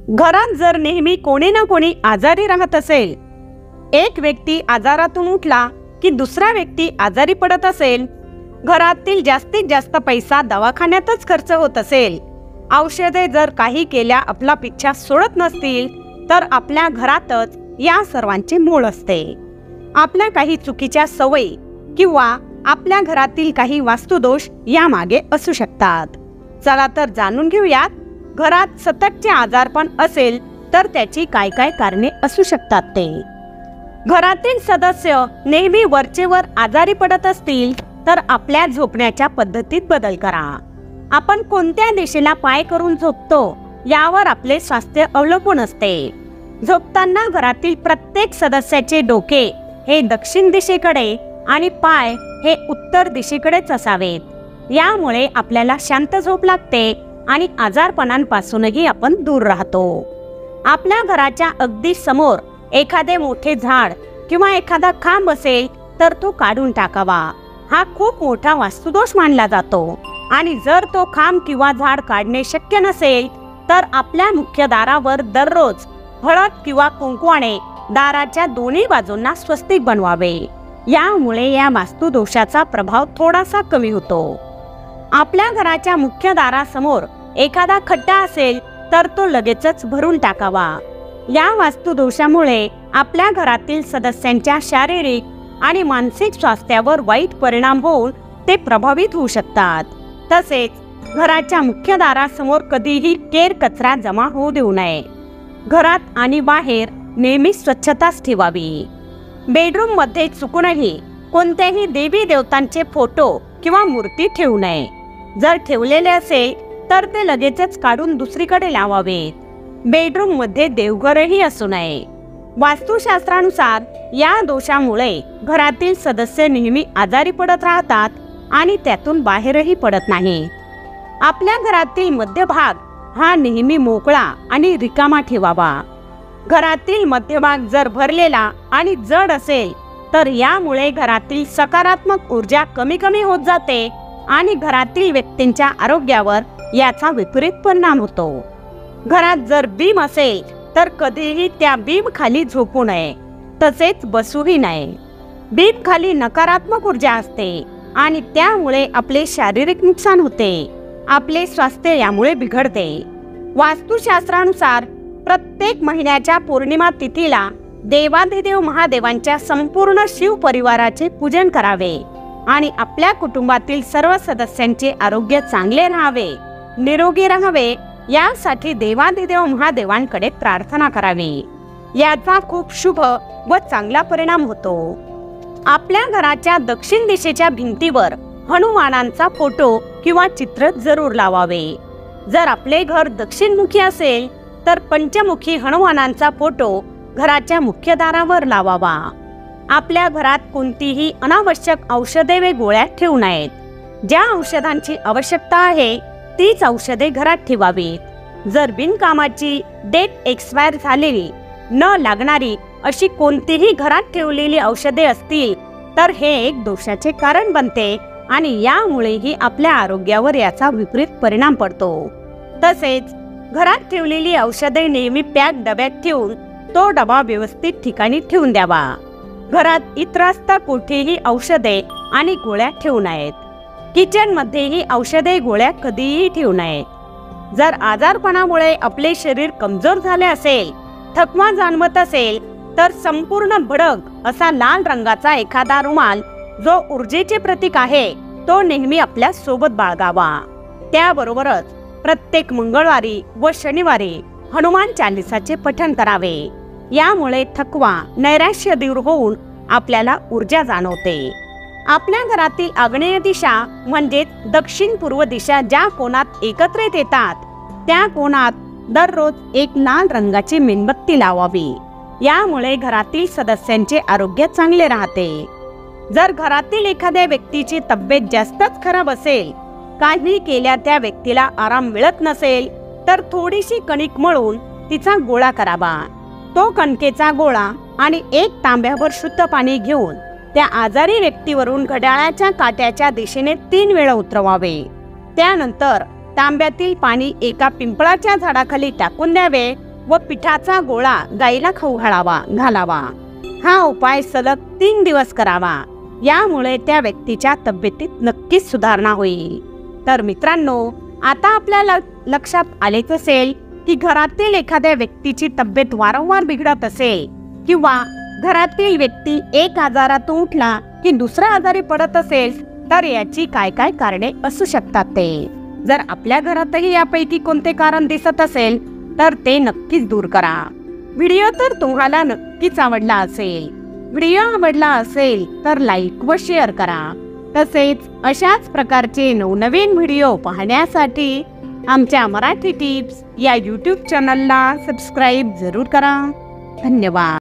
घरात जर नेहमी कोणी ना कोणी आजारी राहत असेल, एक व्यक्ती आजारातून उठला की दुसरा व्यक्ती आजारी पडत असेल, घरातील जास्तीत जास्त पैसा दवाखान्यातच खर्च होत असेल, औषधे जर काही केल्या आपला पिच्छा सोडत नसतील, तर आपल्या घरातच या सर्वांचे मूळ असते. आपल्या काही चुकीच्या सवयी किंवा आपल्या घरातील काही वास्तुदोष यामागे असू शकतात. चला तर जाणून घेऊयात, घरात सततचे आजारपण असेल तर त्याची काय काय कारणे असू शकतात ते. घरातील सदस्य नेहमी वरचेवर आजारी पडत असतील तर आपल्या झोपण्याच्या पद्धतीत बदल करा. आपण कोणत्या दिशेला पाय करून झोपतो यावर आपले स्वास्थ्य अवलंबून असते. झोपताना घरातील प्रत्येक सदस्याचे डोके हे दक्षिण दिशेकडे आणि पाय हे उत्तर दिशेकडेच असावेत. यामुळे आपल्याला शांत झोप लागते आणि आजारपणांपासूनही आपण दूर राहतो. आपल्या घराच्या अगदी समोर एखादे मोठे झाड किंवा एखादा खांब असेल तर तो काढून टाकावा. हा खूप मोठा वास्तुदोष मानला जातो आणि जर तो खांब किंवा झाड काढणे शक्य नसेल तर आपल्या मुख्य दारावर दररोज हळद किंवा कुंकवाने दाराच्या दोन्ही बाजूंना स्वस्तिक बनवावे. यामुळे या वास्तुदोषाचा प्रभाव थोडासा कमी होतो. आपल्या घराच्या मुख्य दारासमोर एखादा खड्डा असेल तर तो लगेचच भरून टाकावा. या वास्तुदोषामुळे आपल्या घरातील सदस्यांच्या शारीरिक आणि मानसिक स्वास्थ्यावर वाईट परिणाम होऊन ते प्रभावित होऊ शकतात. तसेच घराच्या मुख्य दारासमोर कधीही केर कचरा जमा होऊ देऊ नये. घरात आणि बाहेर नेहमी स्वच्छताच ठेवावी. बेडरूम मध्ये चुकूनही कोणत्याही देवी देवतांचे फोटो किंवा मूर्ती ठेवू नये. जर ठेवलेले असेल तर ते लगेचच काढून दुसरीकडे लावावेत. बेडरूम मध्ये देवघरही असू नये. वास्तुशास्त्रानुसार या दोषामुळे घरातील सदस्य नेहमी आजारी पडत राहतात आणि त्यातून बाहेरही पडत नाहीत. आपल्या घरातील मध्यभाग हा नेहमी मोकळा आणि रिकामा ठेवावा. घरातील मध्यभाग जर भरलेला आणि जड असेल तर यामुळे घरातील सकारात्मक ऊर्जा कमी कमी होत जाते आणि घरातील व्यक्तींच्या आरोग्यावर याचा विपरीत परिणाम होतो. घरात जर बीम असेल तर कधीही त्या बीम खाली झोपू नये, तसेच बसूही नये. बीम खाली नकारात्मक ऊर्जा असते आणि त्यामुळे आपले शारीरिक नुकसान होते. आपले स्वास्थ्य यामुळे बिघडते. वास्तुशास्त्रानुसार प्रत्येक महिन्याच्या पौर्णिमा तिथीला देवाधिदेव महादेवांच्या संपूर्ण शिव परिवाराचे पूजन करावे आणि आपल्या कुटुंबातील सर्व सदस्यांचे आरोग्य चांगले राहावे, निरोगी राहावे यासाठी देवाधिदेव महादेवांकडे प्रार्थना करावी. याचा खूप शुभ व चांगला परिणाम होतो. आपल्या घराच्या दक्षिण दिशेच्या भिंतीवर हनुमानांचा फोटो किंवा चित्र जरूर लावावे. जर आपले घर दक्षिणमुखी असेल तर पंचमुखी हनुमानांचा फोटो घराच्या मुख्य दारावर लावावा. आपल्या घरात कोणतीही अनावश्यक औषधे व गोळ्या ठेवू नयेत. ज्या औषधांची आवश्यकता आहे तीच औषधे घरात ठेवावीत. जर बिनकामाची, डेट एक्सपायर झालेली, न लागणारी अशी कोणतीही घरात ठेवलेली औषधे असतील तर हे एक दोषाचे कारण बनते आणि यामुळेही आपल्या आरोग्यावर याचा विपरीत परिणाम पडतो. तसेच घरात ठेवलेली औषधे नेहमी पॅक डब्यात ठेवून तो डबा व्यवस्थित ठिकाणी ठेवून द्यावा. घरात इतरस्त कुठेही औषधे आणि गोळ्या ठेवू नयेत. किचन मध्येही औषधे गोळ्या कधीही ठेवू नयेत. जर आजारपणामुळे आपले शरीर कमजोर झाले असेल, थकवा जाणवत असेल तर संपूर्ण भडक असा लाल रंगाचा एखादा रुमाल जो ऊर्जेचे प्रतीक आहे तो नेहमी आपल्या सोबत बाळगावा. त्याबरोबरच प्रत्येक मंगळवारी व शनिवारी हनुमान चालीसाचे पठण करावे. यामुळे थकवा, नैराश्य दूर होऊन आपल्याला ऊर्जा जाणवते. आपल्या घरातील आग्नेय दिशा म्हणजेच दक्षिण पूर्व दिशा ज्या कोणात एकत्रित येतात त्या कोणात दररोज एक लाल रंगाची मेणबत्ती लावावी. यामुळे घरातील सदस्यांचे आरोग्य चांगले राहते. जर घरातील एखाद्या व्यक्तीची तब्येत जास्तच खराब असेल, काही केल्या त्या व्यक्तीला आराम मिळत नसेल तर थोडीशी कणिक मळून तिचा गोळा करावा. तो कणकेचा गोळा आणि एक तांब्याभर शुद्ध पाणी घेऊन त्या आजारी व्यक्तीवरून घड्याळाच्या काट्याच्या दिशेने 3 वेळा उतरवावे. त्यानंतर तांब्यातील पाणी एका पिंपळाच्या झाडाखाली टाकून द्यावे व पिठाचा गोळा गाईला खाऊ घालावा. हा उपाय सलग 3 दिवस करावा. यामुळे त्या व्यक्तीच्या तब्येतीत नक्कीच सुधारणा होईल. तर मित्रांनो, आता आपल्या लक्षात आलेच असेल की घरातील एखाद्या व्यक्तीची तब्येत वारंवार बिघडत असेल किंवा घरातील व्यक्ती एक आजारातून उठला की दुसरा आजारी पडत असेल तर याची काय काय कारणे असू शकतात ते. जर आपल्या घरातही यापैकी कोणते कारण दिसत असेल तर ते नक्कीच दूर करा. व्हिडिओ तर तुम्हाला नक्कीच आवडला असेल. व्हिडिओ आवडला असेल तर लाईक व शेअर करा. तसेच अशाच प्रकारचे नवनवीन व्हिडिओ पाहण्यासाठी आमच्या मराठी टिप्स या YouTube चॅनलला सबस्क्राईब जरूर करा. धन्यवाद.